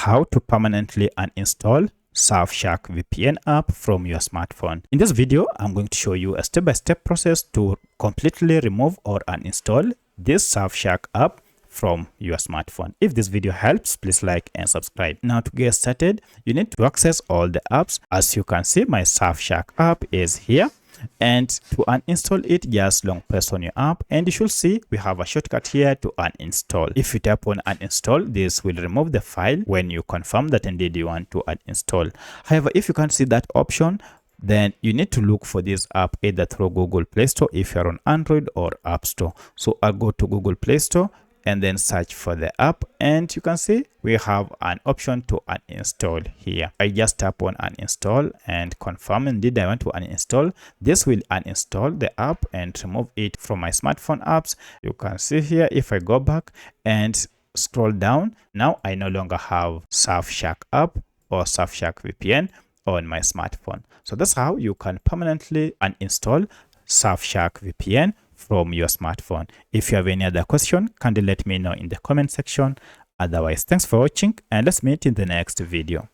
how to permanently uninstall Surfshark VPN app from your smartphone. In this video, I'm going to show you a step-by-step process to completely remove or uninstall this Surfshark app from your smartphone. If this video helps, please like and subscribe. Now to get started, you need to access all the apps. As you can see, my Surfshark app is here. And to uninstall it, just long press on your app and you should see we have a shortcut here to uninstall. If you tap on uninstall, this will remove the file when you confirm that indeed you want to uninstall. However, if you can't see that option, then you need to look for this app either through Google Play Store if you're on Android or App Store. So I'll go to Google Play Store and then search for the app, and you can see we have an option to uninstall here. I just tap on uninstall and confirm indeed I want to uninstall. This will uninstall the app and remove it from my smartphone apps. You can see here, if I go back and scroll down, now I no longer have Surfshark app or Surfshark VPN on my smartphone. So that's how you can permanently uninstall Surfshark VPN from your smartphone. If you have any other question, kindly let me know in the comment section. Otherwise, thanks for watching and let's meet in the next video.